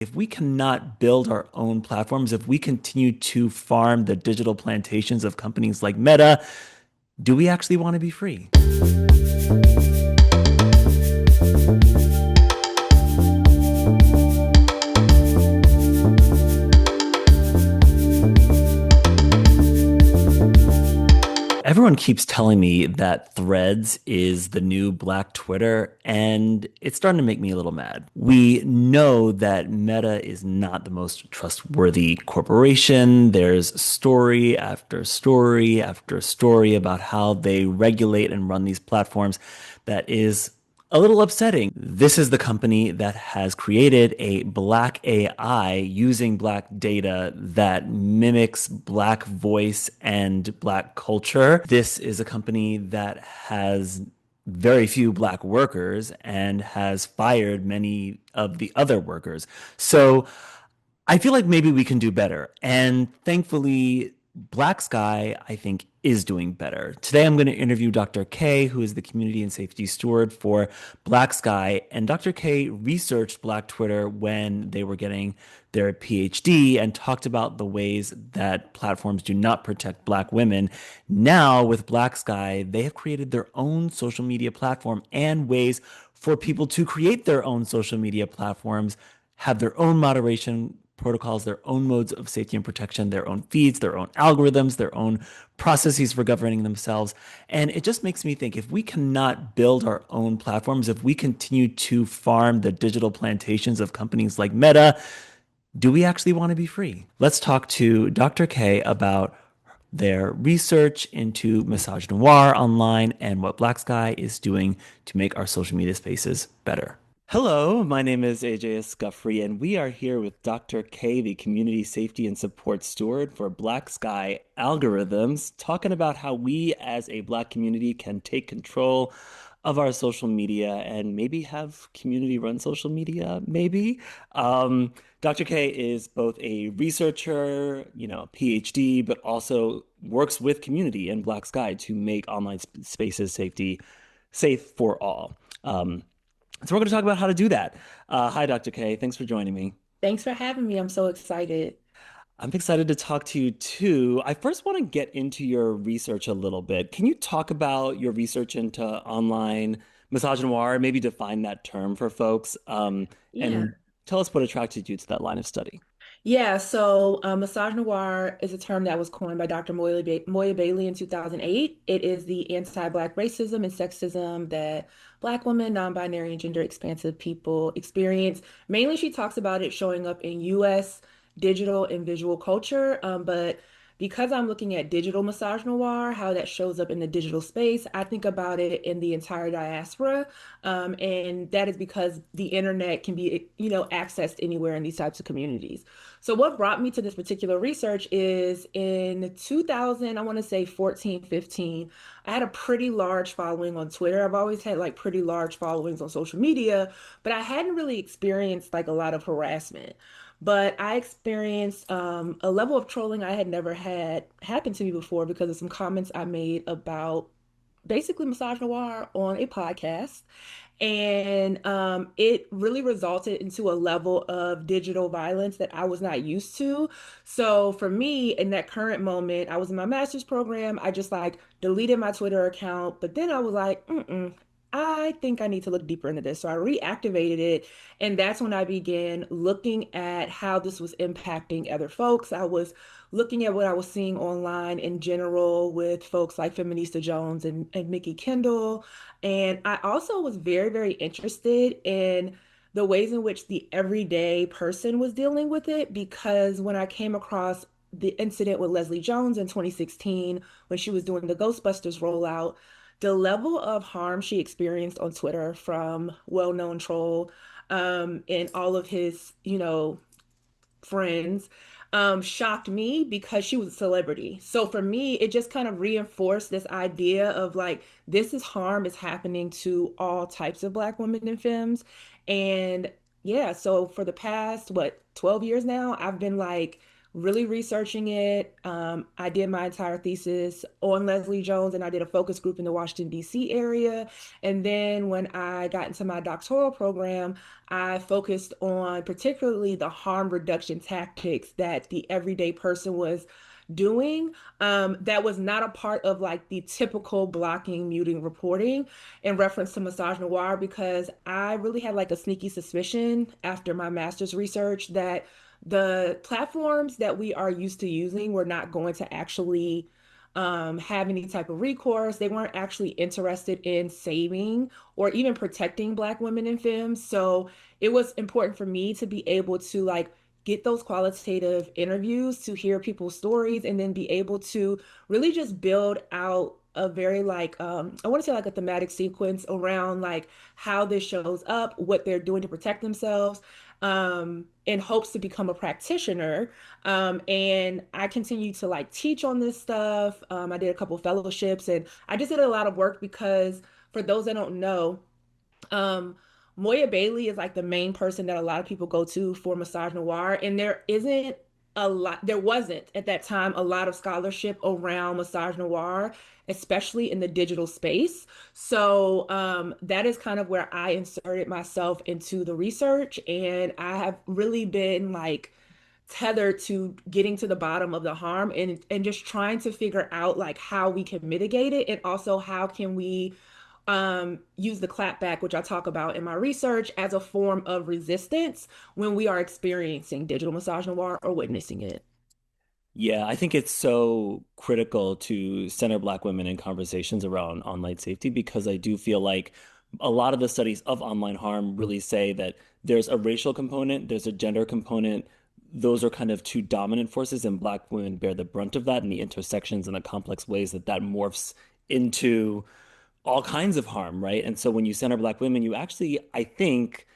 If we cannot build our own platforms, if we continue to farm the digital plantations of companies like Meta, do we actually want to be free? Everyone keeps telling me that Threads is the new Black Twitter, and it's starting to make me a little mad. We know that Meta is not the most trustworthy corporation. There's story after story after story about how they regulate and run these platforms that is a little upsetting. This is the company that has created a black AI using black data that mimics black voice and black culture. This is a company that has very few black workers and has fired many of the other workers. So I feel like maybe we can do better. And thankfully, Blacksky, I think, is doing better. Today, I'm going to interview Dr. K, who is the community and safety steward for Blacksky. And Dr. K researched Black Twitter when they were getting their PhD and talked about the ways that platforms do not protect Black women. Now, with Blacksky, they have created their own social media platform and ways for people to create their own social media platforms, have their own moderation protocols, their own modes of safety and protection, their own feeds, their own algorithms, their own processes for governing themselves. And it just makes me think, if we cannot build our own platforms, if we continue to farm the digital plantations of companies like Meta, do we actually want to be free? Let's talk to Dr. K about their research into misogynoir online and what Blacksky is doing to make our social media spaces better. Hello, my name is AJ Escuffrey, and we are here with Dr. K, the Community Safety and Support Steward for Blacksky Algorithms, talking about how we as a Black community can take control of our social media and maybe have community run social media, maybe. Dr. K is both a researcher, PhD, but also works with community in Blacksky to make online spaces safe for all. So we're going to talk about how to do that. Hi, Dr. K. Thanks for joining me. Thanks for having me. I'm so excited. I'm excited to talk to you too. I first want to get into your research a little bit. Can you talk about your research into online misogynoir, maybe define that term for folks, Yeah. and tell us what attracted you to that line of study? Yeah, so misogynoir is a term that was coined by Dr. Moya Bailey in 2008. It is the anti-Black racism and sexism that Black women, non-binary, and gender expansive people experience. Mainly, she talks about it showing up in US digital and visual culture, but because I'm looking at digital misogynoir, how that shows up in the digital space, I think about it in the entire diaspora. And that is because the internet can be, accessed anywhere in these types of communities. So what brought me to this particular research is in 2000, I want to say 14, 15, I had a pretty large following on Twitter. I've always had like pretty large followings on social media, but I hadn't really experienced like a lot of harassment. But I experienced a level of trolling I had never had happen to me before because of some comments I made about basically misogynoir on a podcast. And it really resulted into a level of digital violence that I was not used to. So for me, in that current moment, I was in my master's program. I just like deleted my Twitter account, but then I was like, I think I need to look deeper into this. So I reactivated it. And that's when I began looking at how this was impacting other folks. I was looking at what I was seeing online in general with folks like Feminista Jones and Mickey Kendall. And I also was very, very interested in the ways in which the everyday person was dealing with it, because when I came across the incident with Leslie Jones in 2016, when she was doing the Ghostbusters rollout, the level of harm she experienced on Twitter from well-known troll and all of his, friends shocked me because she was a celebrity. So for me, it just kind of reinforced this idea of like, this is harm is happening to all types of Black women in films. And yeah, so for the past, 12 years now, I've been like really researching it. I did my entire thesis on Leslie Jones, and I did a focus group in the Washington, D.C. area. And then when I got into my doctoral program, I focused on particularly the harm reduction tactics that the everyday person was doing, that was not a part of like the typical blocking, muting, reporting in reference to Massage Noir, because I really had like a sneaky suspicion after my master's research that the platforms that we are used to using were not going to actually have any type of recourse. They weren't actually interested in saving or even protecting Black women in films. So it was important for me to be able to like get those qualitative interviews to hear people's stories and then be able to really just build out a very like I want to say like a thematic sequence around like how this shows up, what they're doing to protect themselves, in hopes to become a practitioner. And I continue to like teach on this stuff. I did a couple of fellowships and I just did a lot of work because for those that don't know, um, Moya Bailey is like the main person that a lot of people go to for Massage Noir, and there wasn't at that time a lot of scholarship around Massage Noir, especially in the digital space. So that is kind of where I inserted myself into the research, and I have really been like tethered to getting to the bottom of the harm and just trying to figure out like how we can mitigate it and also how can we use the clapback, which I talk about in my research, as a form of resistance when we are experiencing digital massage noir or witnessing it. Yeah, I think it's so critical to center Black women in conversations around online safety because I do feel like a lot of the studies of online harm really say that there's a racial component, there's a gender component. Those are kind of two dominant forces, and Black women bear the brunt of that and the intersections and the complex ways that that morphs into all kinds of harm, right? And so when you center Black women, you actually, I think,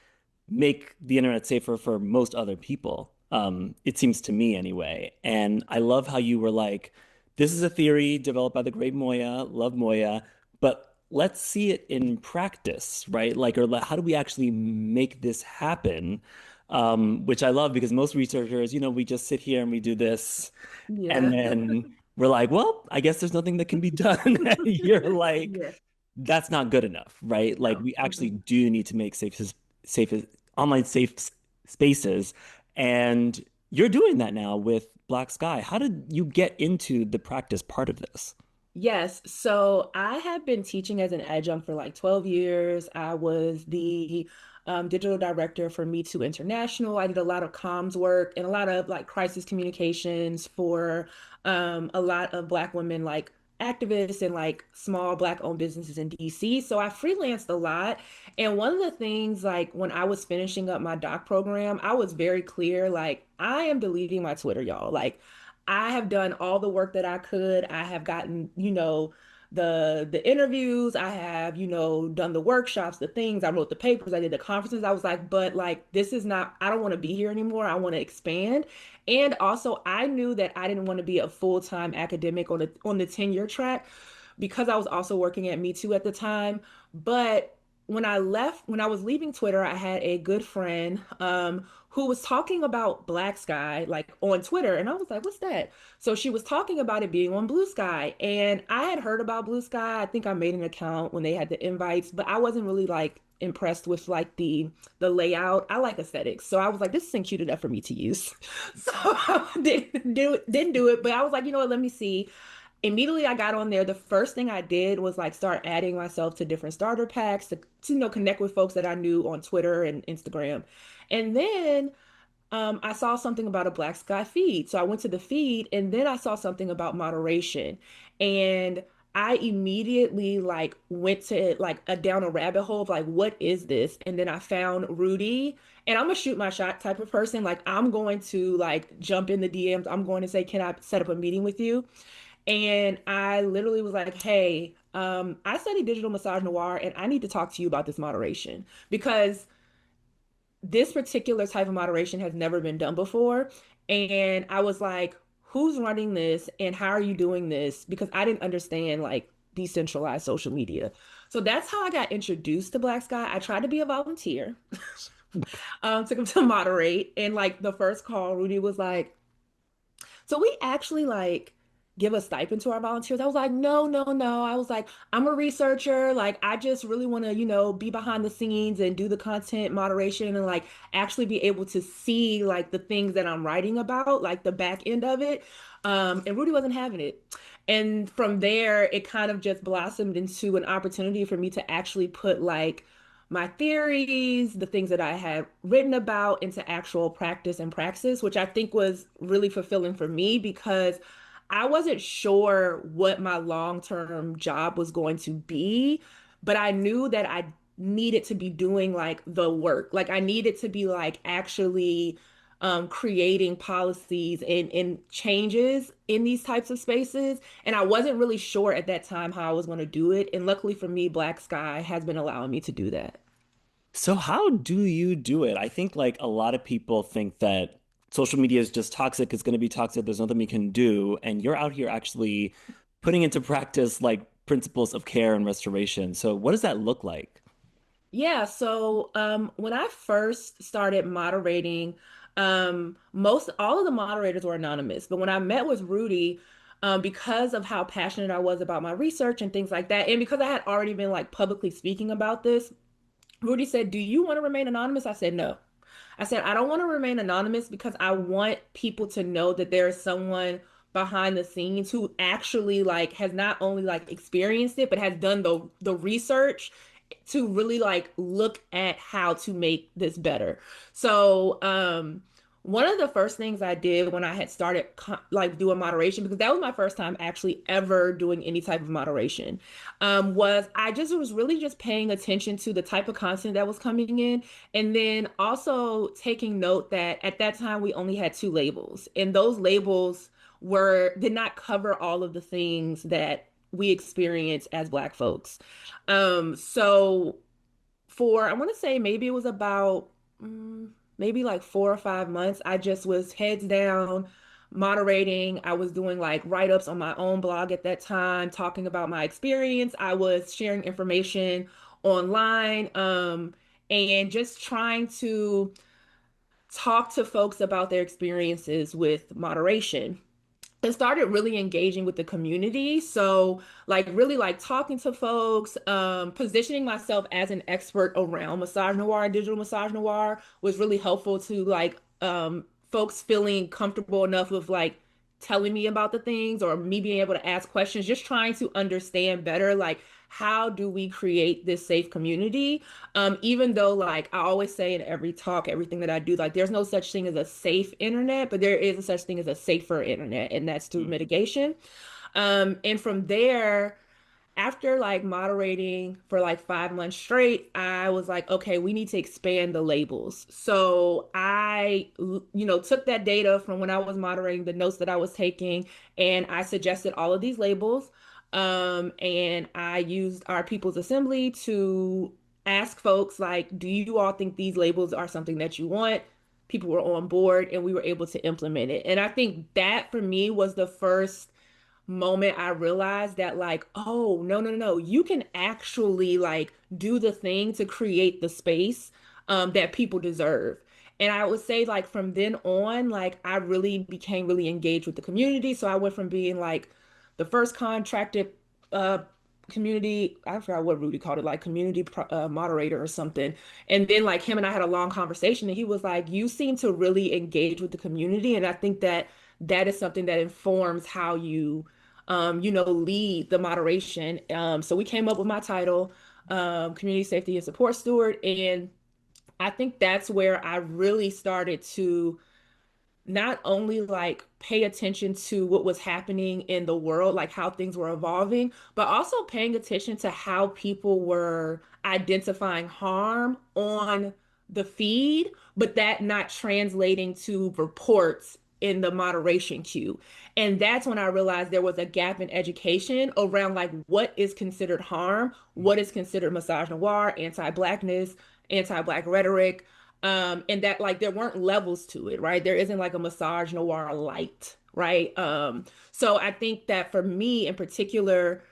make the internet safer for most other people. It seems to me anyway. And I love how you were like, this is a theory developed by the great Moya, love Moya, but let's see it in practice, right? Like, or how do we actually make this happen? Which I love because most researchers, we just sit here and we do this, and Yeah. then we're like, well, I guess there's nothing that can be done. And you're like, Yeah. that's not good enough, right? Like No. we actually Mm-mm. do need to make safe, online spaces. And you're doing that now with Black Sky. How did you get into the practice part of this? Yes, so I have been teaching as an adjunct for like 12 years. I was the digital director for Me Too International. I did a lot of comms work and a lot of like crisis communications for a lot of Black women, like activists and like small Black owned businesses in DC. So I freelanced a lot. And one of the things, like when I was finishing up my doc program, I was very clear, like, I am deleting my Twitter, y'all. Like, I have done all the work that I could. I have gotten, the interviews. I have, done the workshops, the things. I wrote the papers. I did the conferences. I was like, but like this is not, I don't want to be here anymore. I want to expand. And also I knew that I didn't want to be a full-time academic on the tenure track because I was also working at Me Too at the time. But when I was leaving Twitter, I had a good friend who was talking about Blacksky like on Twitter, and I was like, "What's that?" So she was talking about it being on Blue Sky, and I had heard about Blue Sky. I think I made an account when they had the invites, but I wasn't really like impressed with like the layout. I like aesthetics, so I was like, "This isn't cute enough for me to use." So didn't do it, but I was like, you know what? Let me see. Immediately I got on there. The first thing I did was like start adding myself to different starter packs to connect with folks that I knew on Twitter and Instagram. And then I saw something about a Black Sky feed. So I went to the feed and then I saw something about moderation. And I immediately like went to like down a rabbit hole of like, what is this? And then I found Rudy. And I'm a shoot my shot type of person. Like I'm going to like jump in the DMs. I'm going to say, can I set up a meeting with you? And I literally was like, hey, I study digital massage noir and I need to talk to you about this moderation because this particular type of moderation has never been done before. And I was like, who's running this and how are you doing this? Because I didn't understand like decentralized social media. So that's how I got introduced to Black Sky. I tried to be a volunteer, took him to moderate. And like the first call, Rudy was like, So we actually like give a stipend to our volunteers. I was like, no, no, no. I was like, I'm a researcher. Like, I just really want to, be behind the scenes and do the content moderation and like actually be able to see like the things that I'm writing about, like the back end of it. And Rudy wasn't having it. And from there, it kind of just blossomed into an opportunity for me to actually put like my theories, the things that I had written about into actual practice and praxis, which I think was really fulfilling for me because I wasn't sure what my long-term job was going to be, but I knew that I needed to be doing like the work. Like I needed to be like actually creating policies and changes in these types of spaces. And I wasn't really sure at that time how I was going to do it. And luckily for me, Blacksky has been allowing me to do that. So how do you do it? I think like a lot of people think that social media is just toxic, it's going to be toxic, there's nothing we can do, and you're out here actually putting into practice like principles of care and restoration. So what does that look like? Yeah, so when I first started moderating, most all of the moderators were anonymous. But when I met with Rudy, because of how passionate I was about my research and things like that, and because I had already been like publicly speaking about this, Rudy said, "Do you want to remain anonymous?" I said, "No." I said, "I don't want to remain anonymous because I want people to know that there is someone behind the scenes who actually like has not only like experienced it, but has done the research to really like look at how to make this better." So, one of the first things I did when I had started like doing moderation, because that was my first time actually ever doing any type of moderation, was I just was really just paying attention to the type of content that was coming in, and then also taking note that at that time we only had two labels, and those labels were did not cover all of the things that we experience as Black folks. So for I want to say maybe it was about maybe like 4 or 5 months, I just was heads down moderating. I was doing like write-ups on my own blog at that time, talking about my experience. I was sharing information online, and just trying to talk to folks about their experiences with moderation and started really engaging with the community. So like really like talking to folks, positioning myself as an expert around massage noir and digital massage noir was really helpful to like folks feeling comfortable enough with like telling me about the things or me being able to ask questions, just trying to understand better like how do we create this safe community. Even though like I always say in every talk, everything that I do, like there's no such thing as a safe internet, but there is a such thing as a safer internet, and that's through Mm. mitigation. And from there, after like moderating for like 5 months straight, I was like, okay, we need to expand the labels. So I, took that data from when I was moderating, the notes that I was taking, and I suggested all of these labels. And I used our People's Assembly to ask folks like, do you all think these labels are something that you want? People were on board and we were able to implement it. And I think that for me was the first moment I realized that like, oh, no, no, no, you can actually like do the thing to create the space that people deserve. And I would say like from then on, like I really became really engaged with the community. So I went from being like the first contracted uh community, I forgot what Rudy called it, like community moderator or something. And then like him and I had a long conversation and he was like, you seem to really engage with the community. And I think that that is something that informs how you lead the moderation. So we came up with my title, Community Safety and Support Steward. And I think that's where I really started to not only like pay attention to what was happening in the world, like how things were evolving, but also paying attention to how people were identifying harm on the feed, but that not translating to reports in the moderation queue. And that's when I realized there was a gap in education around like what is considered harm, what is considered massage noir, anti-blackness, anti-black rhetoric, and that like there weren't levels to it, right? There isn't like a massage noir light, right? So I think that for me in particular,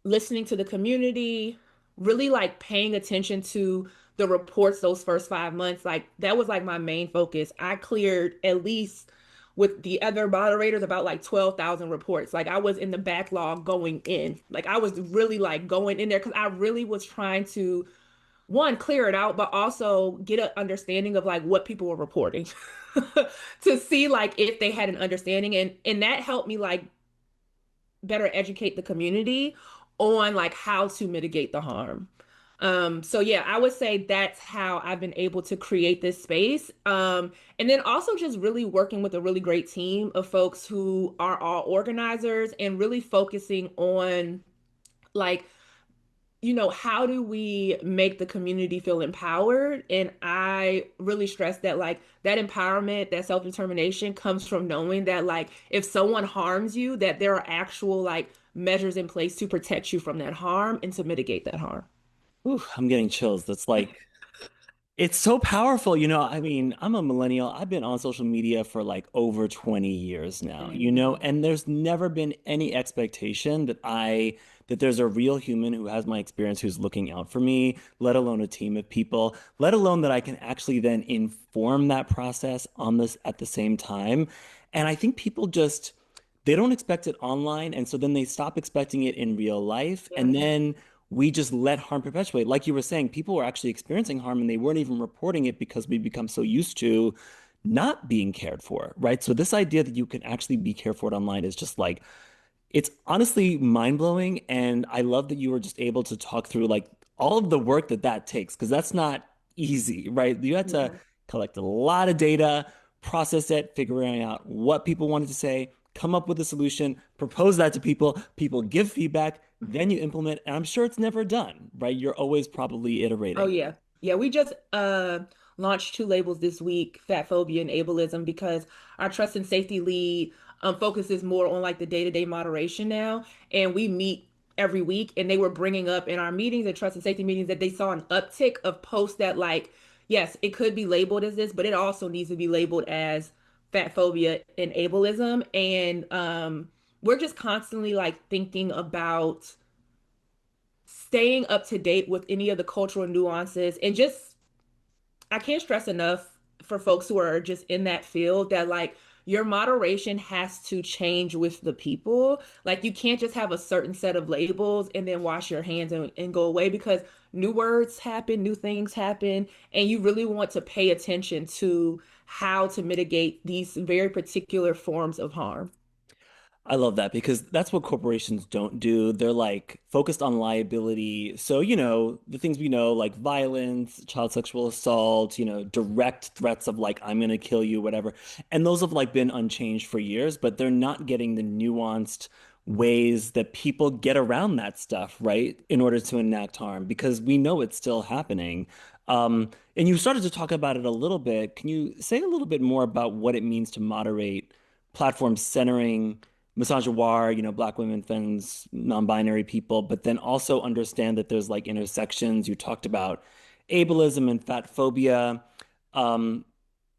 listening to the community, really like paying attention to the reports those first 5 months, like that was like my main focus. I cleared at least with the other moderators about like 12,000 reports. Like I was in the backlog going in. Like I was really like going in there because I really was trying to one, clear it out, but also get an understanding of like what people were reporting to see like if they had an understanding, and that helped me like better educate the community on like how to mitigate the harm. So yeah, I would say that's how I've been able to create this space. And then also just really working with a really great team of folks who are all organizers and really focusing on like, how do we make the community feel empowered? And I really stress that like that empowerment, that self-determination comes from knowing that like if someone harms you, that there are actual like measures in place to protect you from that harm and to mitigate that harm. Ooh, I'm getting chills. That's like it's so powerful. I mean, I'm a millennial. I've been on social media for like over 20 years now, Mhm. and there's never been any expectation that there's a real human who has my experience who's looking out for me, let alone a team of people, let alone that I can actually then inform that process on this at the same time. And I think people just they don't expect it online, and so then they stop expecting it in real life, Yeah. and then we just let harm perpetuate. Like you were saying, people were actually experiencing harm and they weren't even reporting it because we become so used to not being cared for, right? So this idea that you can actually be cared for online is just like it's honestly mind-blowing, and I love that you were just able to talk through like all of the work that takes because that's not easy, right? You had to No. collect a lot of data, process it, figuring out what people wanted to say, come up with a solution, propose that to people, people give feedback, then you implement, and I'm sure it's never done, right? You're always probably Oh iterating. yeah. Yeah, we just launched two labels this week, fat phobia and ableism, because our trust and safety lead focuses more on like the day-to-day moderation now. And we meet every week, and they were bringing up in our meetings and trust and safety meetings that they saw an uptick of posts that like, yes, it could be labeled as this, but it also needs to be labeled as fat phobia and ableism. And we're just constantly like thinking about staying up to date with any of the cultural nuances, and just I can't stress enough for folks who are just in that field that like your moderation has to change with the people. Like you can't just have a certain set of labels and then wash your hands and go away, because new words happen, new things happen, and you really want to pay attention to how to mitigate these very particular forms of harm. I love that because that's what corporations don't do. They're like focused on liability. So, the things we know, like violence, child sexual assault, direct threats of like, I'm going to kill you, whatever. And those have like been unchanged for years, but they're not getting the nuanced ways that people get around that stuff, right? In order to enact harm because we know it's still happening. And you started to talk about it a little bit. Can you say a little bit more about what it means to moderate platforms centering misogynoir, black women, femmes, non-binary people, but then also understand that there's like intersections. You talked about ableism and fat phobia. Um,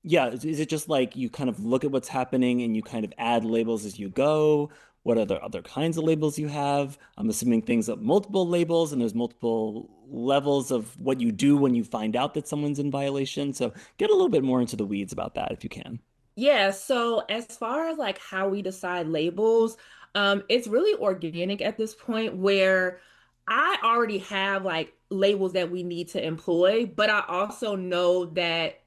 yeah, is it just like you kind of look at what's happening and you kind of add labels as you go? What are the other kinds of labels you have? I'm assuming things of multiple labels and there's multiple levels of what you do when you find out that someone's in violation. So get a little bit more into the weeds about that if you can. Yeah, so as far as like how we decide labels, it's really organic at this point where I already have like labels that we need to employ, but I also know that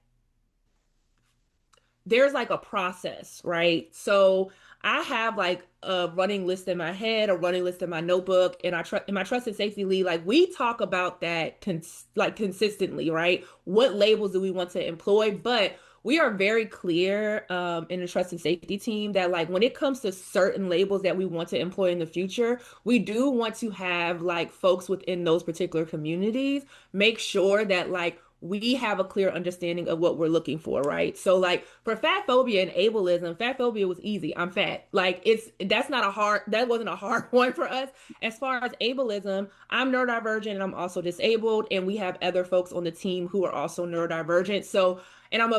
there's like a process, right? So I have like a running list in my head, a running list in my notebook, and in my trust and safety lead, like we talk about that like consistently, right? What labels do we want to employ? But we are very clear in the trust and safety team that like when it comes to certain labels that we want to employ in the future, we do want to have like folks within those particular communities make sure that like we have a clear understanding of what we're looking for, right? So like for fat phobia and ableism, fat phobia was easy. I'm fat. Like that wasn't a hard one for us. As far as ableism, I'm neurodivergent and I'm also disabled, and we have other folks on the team who are also neurodivergent. So, and I'm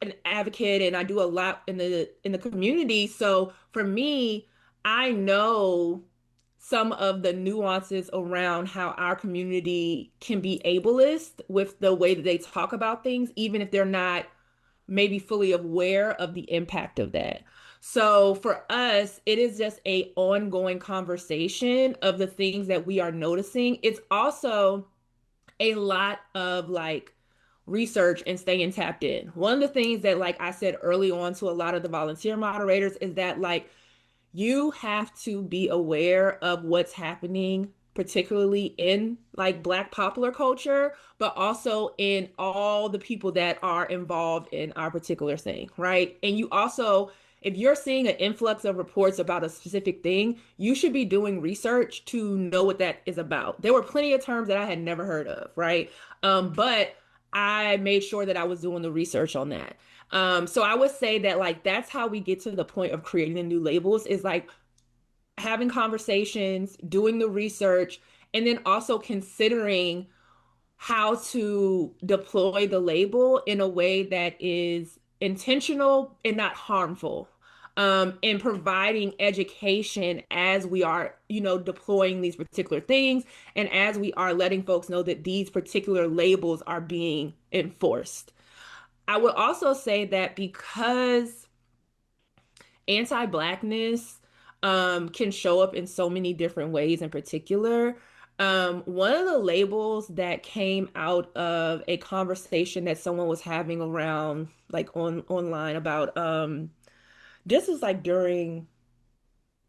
an advocate and I do a lot in the community. So for me, I know some of the nuances around how our community can be ableist with the way that they talk about things, even if they're not maybe fully aware of the impact of that. So for us, it is just a ongoing conversation of the things that we are noticing. It's also a lot of like research and staying tapped in. One of the things that, like I said early on to a lot of the volunteer moderators, is that like you have to be aware of what's happening, particularly in like Black popular culture, but also in all the people that are involved in our particular thing, right? And you also, if you're seeing an influx of reports about a specific thing, you should be doing research to know what that is about. There were plenty of terms that I had never heard of, right? But I made sure that I was doing the research on that. So I would say that like that's how we get to the point of creating the new labels, is like having conversations, doing the research, and then also considering how to deploy the label in a way that is intentional and not harmful. And providing education as we are, deploying these particular things, and as we are letting folks know that these particular labels are being enforced. I would also say that because anti-blackness can show up in so many different ways in particular, one of the labels that came out of a conversation that someone was having around like online about this was like during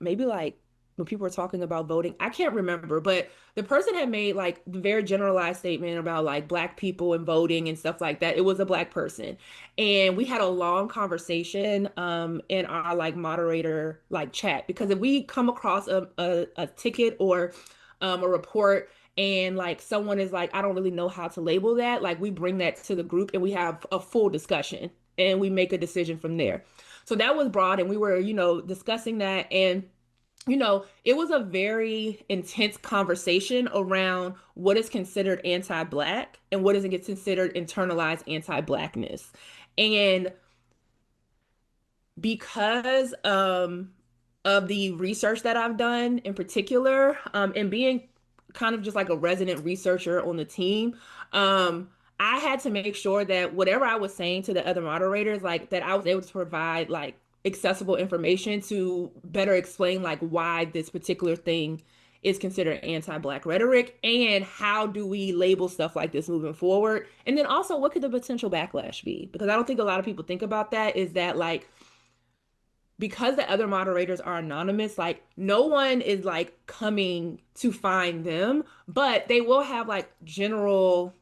maybe like when people were talking about voting. I can't remember, but the person had made like the very generalized statement about like Black people and voting and stuff like that. It was a Black person. And we had a long conversation in our like moderator like chat, because if we come across a ticket or a report and like someone is like, I don't really know how to label that, like we bring that to the group and we have a full discussion and we make a decision from there. So that was broad, and we were, discussing that. And it was a very intense conversation around what is considered anti-Black and what is considered internalized anti-Blackness. And because of the research that I've done in particular, and being kind of just like a resident researcher on the team, I had to make sure that whatever I was saying to the other moderators, like that I was able to provide like accessible information to better explain like why this particular thing is considered anti-Black rhetoric, and how do we label stuff like this moving forward. And then also, what could the potential backlash be? Because I don't think a lot of people think about that, is that like because the other moderators are anonymous, like no one is like coming to find them, but they will have like general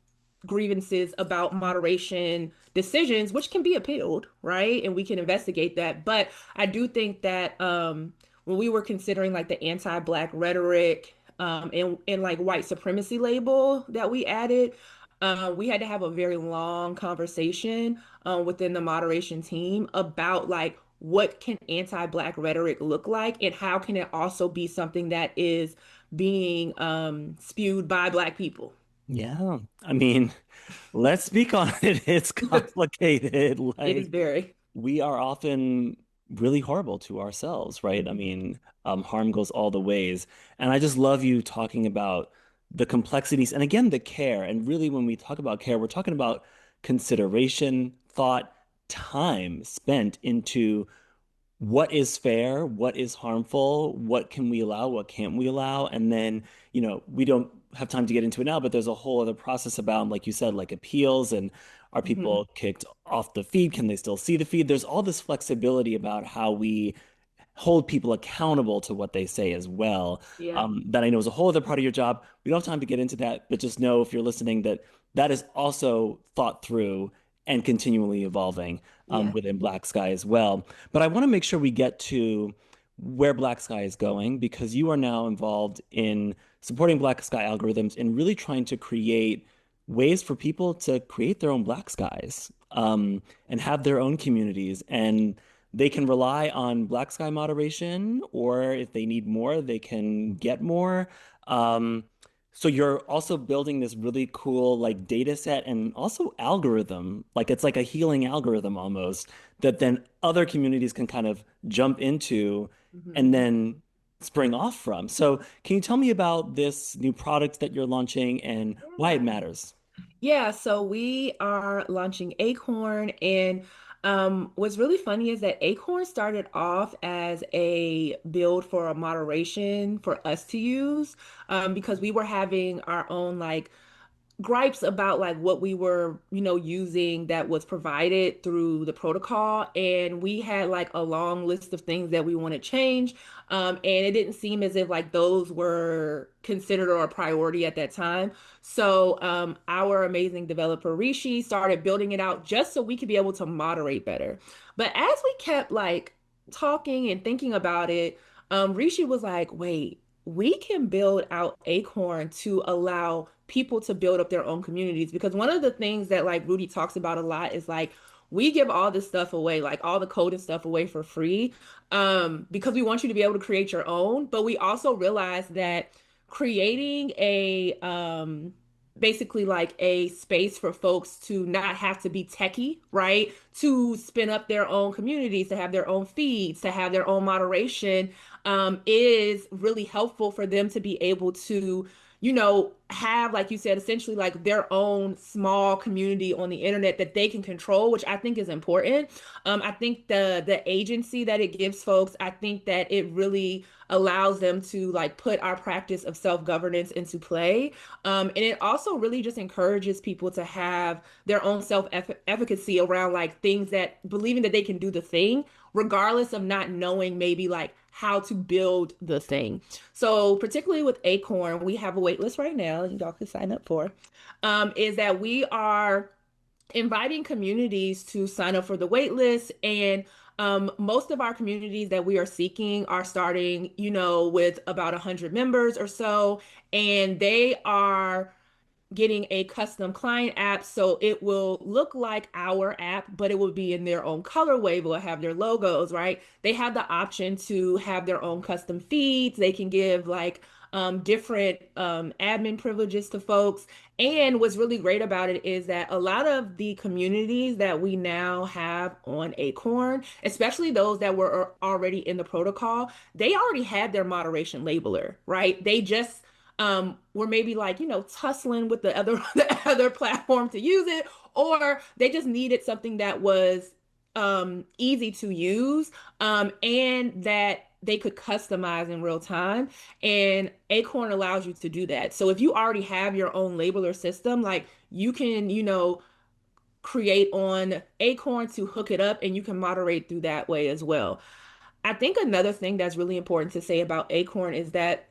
grievances about moderation decisions, which can be appealed, right? And we can investigate that. But I do think that when we were considering like the anti-Black rhetoric and like white supremacy label that we added, we had to have a very long conversation within the moderation team about like what can anti-Black rhetoric look like, and how can it also be something that is being spewed by Black people. Yeah. I mean, let's speak on it. It's complicated. It is Like, very. we are often really horrible to ourselves, right? I Mhm. mean, harm goes all the ways. And I just love you talking about the complexities and again, the care. And really, when we talk about care, we're talking about consideration, thought, time spent into what is fair, what is harmful, what can we allow, what can't we allow, and then we don't have time to get into it now, but there's a whole other process about, like you said, like appeals, and are Mhm. people kicked off the feed, can they still see the feed? There's all this flexibility about how we hold people accountable to what they say as well. Yeah. That I know is a whole other part of your job. We don't have time to get into that, but just know, if you're listening, that that is also thought through and continually evolving Yeah. within Blacksky as well. But I want to make sure we get to where Blacksky is going, because you are now involved in supporting Blacksky algorithms and really trying to create ways for people to create their own Black skies, and have their own communities. And they can rely on Blacksky moderation, or if they need more, they can get more. Um, so you're also building this really cool like data set and also algorithm, like it's like a healing algorithm almost, that then other communities can kind of jump into Mhm. and then spring off from. So can you tell me about this new product that you're launching and why it Yeah. matters? Yeah, so we are launching Acorn, and What's really funny is that Acorn started off as a build for a moderation for us to use, because we were having our own like gripes about like what we were, using that was provided through the protocol. And we had like a long list of things that we want to change. And it didn't seem as if like those were considered or a priority at that time. So our amazing developer Rishi started building it out just so we could be able to moderate better. But as we kept like talking and thinking about it, Rishi was like, wait, we can build out Acorn to allow people to build up their own communities. Because one of the things that like Rudy talks about a lot is like we give all this stuff away, like all the code and stuff away for free, because we want you to be able to create your own. But we also realize that creating a basically like a space for folks to not have to be techie, right? To spin up their own communities, to have their own feeds, to have their own moderation, is really helpful for them to be able to, have, like you said, essentially like their own small community on the internet that they can control, which I think is important. I think the agency that it gives folks, I think that it really allows them to like put our practice of self-governance into play. And it also really just encourages people to have their own self-efficacy around like things that believing that they can do the thing, regardless of not knowing maybe like how to build the thing. So particularly with Acorn, we have a wait list right now y'all can sign up for, is that we are inviting communities to sign up for the wait list. And most of our communities that we are seeking are starting, with about 100 members or so. And they are getting a custom client app. So it will look like our app, but it will be in their own colorway. Will have their logos, right? They have the option to have their own custom feeds. They can give like different admin privileges to folks. And what's really great about it is that a lot of the communities that we now have on Acorn, especially those that were already in the protocol, they already had their moderation labeler, right? They just were maybe like, tussling with the other the other platform to use it, or they just needed something that was easy to use, and that they could customize in real time. And Acorn allows you to do that. So if you already have your own labeler system, like you can, create on Acorn to hook it up and you can moderate through that way as well. I think another thing that's really important to say about Acorn is that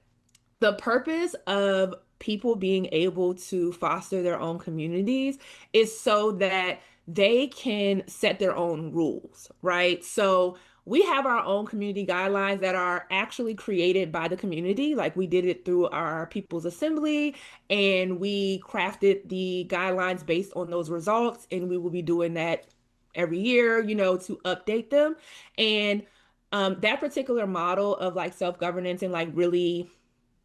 the purpose of people being able to foster their own communities is so that they can set their own rules, right? So we have our own community guidelines that are actually created by the community. Like we did it through our People's Assembly, and we crafted the guidelines based on those results. And we will be doing that every year, to update them. And that particular model of like self-governance and like really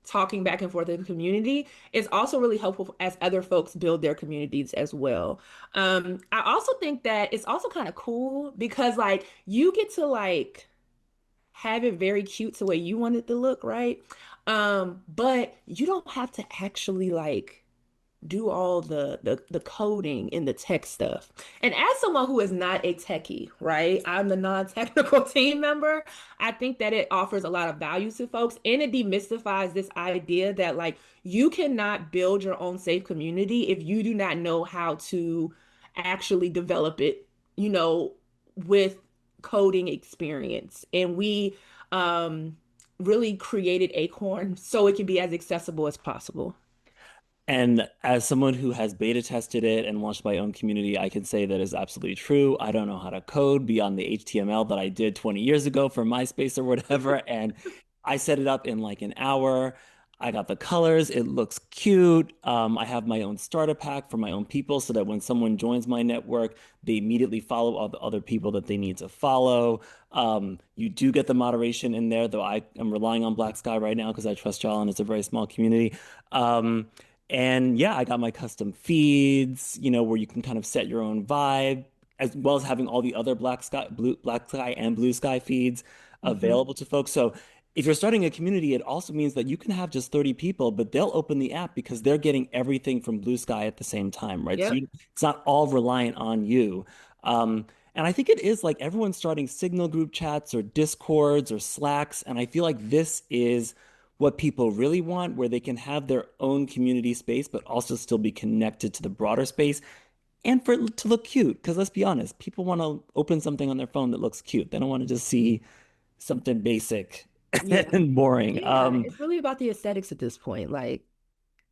talking back and forth in the community is also really helpful as other folks build their communities as well. I also think that it's also kind of cool because like you get to like have it very cute to the way you want it to look, right? But you don't have to actually like do all the coding and the tech stuff. And as someone who is not a techie, right? I'm the non-technical team member. I think that it offers a lot of value to folks and it demystifies this idea that like you cannot build your own safe community if you do not know how to actually develop it, with coding experience. And we really created Acorn so it can be as accessible as possible. And as someone who has beta tested it and launched my own community, I can say that is absolutely true. I don't know how to code beyond the HTML that I did 20 years ago for MySpace or whatever. And I set it up in like an hour. I got the colors. It looks cute. I have my own starter pack for my own people so that when someone joins my network, they immediately follow all the other people that they need to follow. You do get the moderation in there, though I am relying on Blacksky right now because I trust y'all and it's a very small community. And yeah, I got my custom feeds, where you can kind of set your own vibe, as well as having all the other Black Sky and Blue Sky feeds Mhm. available to folks. So if you're starting a community, it also means that you can have just 30 people, but they'll open the app because they're getting everything from Blue Sky at the same time, right? So Yep. it's not all reliant on you. And I think it is like everyone's starting Signal group chats or Discords or Slacks. And I feel like this is what people really want, where they can have their own community space, but also still be connected to the broader space and for it to look cute. Because let's be honest, people want to open something on their phone that looks cute. They don't want to just see something basic Yeah. and boring. Yeah, it's really about the aesthetics at this point. Like,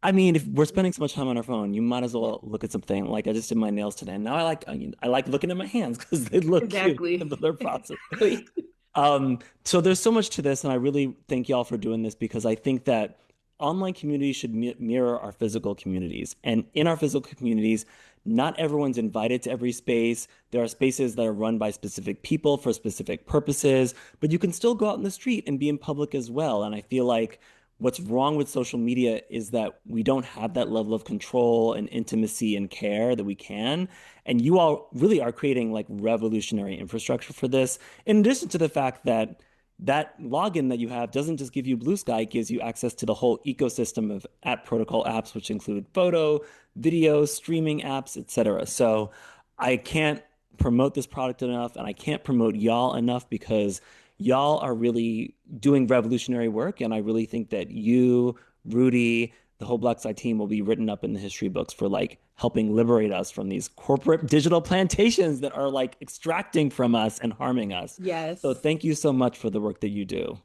I mean, if we're spending so much time on our phone, you might as yeah, well look at something. Like I just did my nails today, and now I like looking at my hands because they look cute in exactly. their process. Exactly. So there's so much to this, and I really thank y'all for doing this because I think that online communities should mirror our physical communities. And in our physical communities, not everyone's invited to every space. There are spaces that are run by specific people for specific purposes, but you can still go out in the street and be in public as well. And I feel like what's wrong with social media is that we don't have that level of control and intimacy and care that we can. And you all really are creating like revolutionary infrastructure for this. In addition to the fact that that login that you have doesn't just give you Blue Sky, it gives you access to the whole ecosystem of app protocol apps, which include photo, video, streaming apps, etc. So I can't promote this product enough and I can't promote y'all enough because y'all are really doing revolutionary work. And I really think that you, Rudy, the whole Blacksky team will be written up in the history books for like helping liberate us from these corporate digital plantations that are like extracting from us and harming us. So Yes. thank you so much for the work that you do.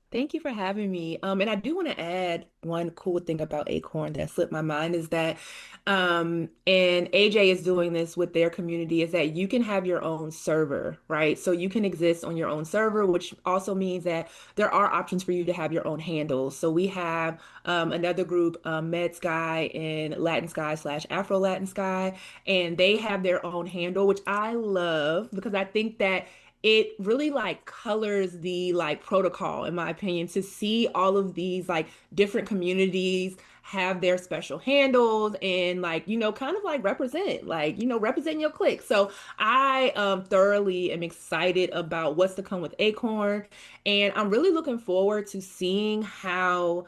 Thank you for having me. And I do want to add one cool thing about Acorn that slipped my mind is that, and AJ is doing this with their community, is that you can have your own server, right? So you can exist on your own server, which also means that there are options for you to have your own handles. So we have another group, Med Sky and Latin Sky slash Afro Latin Sky, and they have their own handle, which I love because I think that it really like colors the like protocol in my opinion to see all of these like different communities have their special handles and like kind of like represent your clique. So I thoroughly am excited about what's to come with Acorn, and I'm really looking forward to seeing how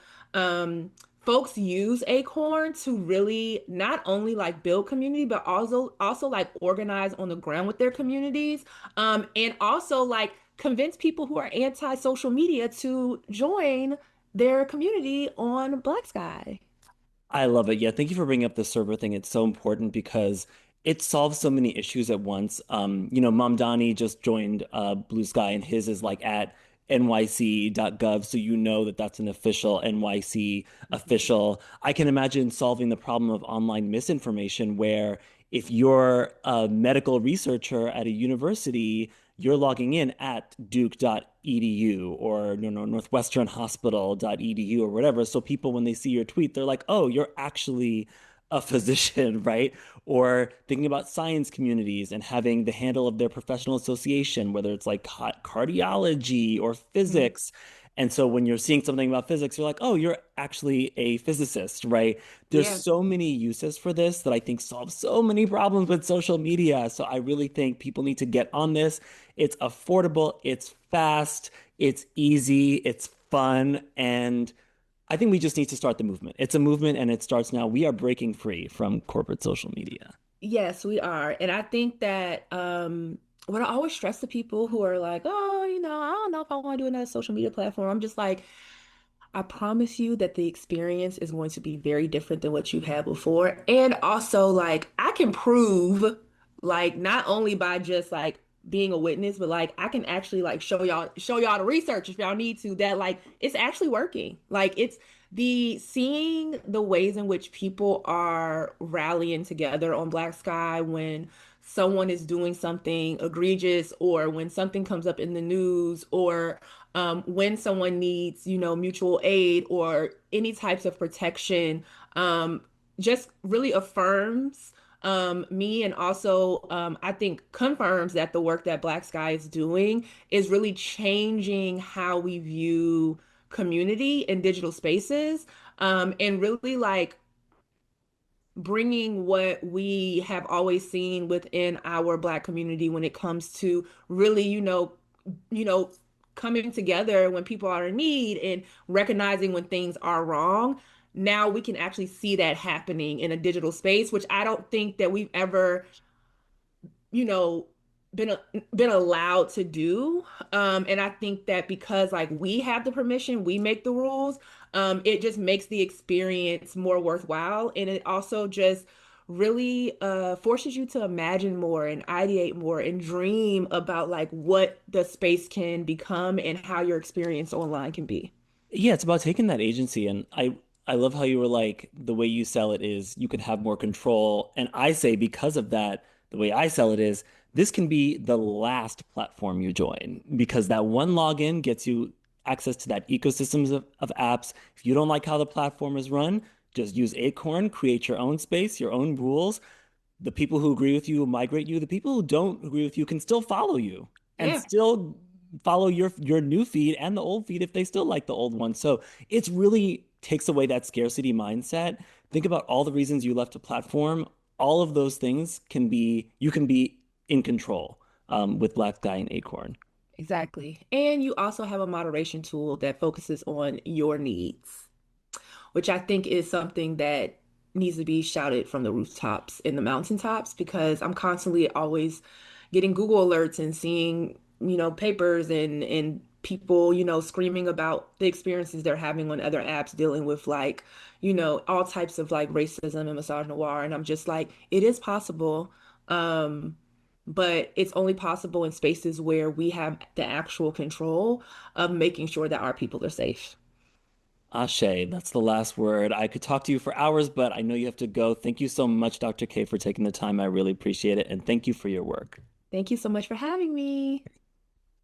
folks use Acorn to really not only like build community but also like organize on the ground with their communities, and also like convince people who are anti-social media to join their community on Black Sky. I love it. Yeah, thank you for bringing up the server thing. It's so important because it solves so many issues at once. Mamdani just joined Blue Sky, and his is like at nyc.gov, so you know that that's an official NYC Mhm. official. I can imagine solving the problem of online misinformation where if you're a medical researcher at a university, you're logging in at duke.edu or northwesternhospital.edu or whatever. So people, when they see your tweet, they're like, oh, you're actually a physician, right? Or thinking about science communities and having the handle of their professional association, whether it's like cardiology or Mhm. physics. And so when you're seeing something about physics, you're like, oh, you're actually a physicist, right? There's Yeah. so many uses for this that I think solve so many problems with social media. So I really think people need to get on this. It's affordable, it's fast, it's easy, it's fun, and I think we just need to start the movement. It's a movement and it starts now. We are breaking free from corporate social media. Yes, we are. And I think that what I always stress to people who are like, oh, I don't know if I want to do another social media platform. I'm just like, I promise you that the experience is going to be very different than what you've had before. And also, like, I can prove, like, not only by just like being a witness, but like I can actually like show y'all the research if y'all need to, that like it's actually working. Like it's the seeing the ways in which people are rallying together on Black Sky when someone is doing something egregious or when something comes up in the news or when someone needs, mutual aid or any types of protection, just really affirms me, and also I think confirms that the work that Black Sky is doing is really changing how we view community in digital spaces, and really like bringing what we have always seen within our Black community when it comes to really, you know, coming together when people are in need and recognizing when things are wrong. Now we can actually see that happening in a digital space, which I don't think that we've ever, you know, been been allowed to do. And I think that because like we have the permission, we make the rules, it just makes the experience more worthwhile. And it also just really forces you to imagine more and ideate more and dream about like what the space can become and how your experience online can be. Yeah, it's about taking that agency, and I love how you were like the way you sell it is you can have more control. And I say because of that, the way I sell it is this can be the last platform you join because that one login gets you access to that ecosystems of apps. If you don't like how the platform is run, just use Acorn, create your own space, your own rules. The people who agree with you will migrate you. The people who don't agree with you can still follow you and Yeah, still follow your new feed and the old feed if they still like the old one. So it's really takes away that scarcity mindset. Think about all the reasons you left a platform. All of those things can be you can be in control with Blacksky and Acorn. exactly. And you also have a moderation tool that focuses on your needs, which I think is something that needs to be shouted from the rooftops in the mountaintops because I'm constantly always getting Google alerts and seeing, papers and people, screaming about the experiences they're having on other apps dealing with like, all types of like racism and misogynoir. And I'm just like, it is possible. Um, but it's only possible in spaces where we have the actual control of making sure that our people are safe. Ashe, that's the last word. I could talk to you for hours, but I know you have to go. Thank you so much, Dr. K, for taking the time. I really appreciate it. And thank you for your work. Thank you so much for having me.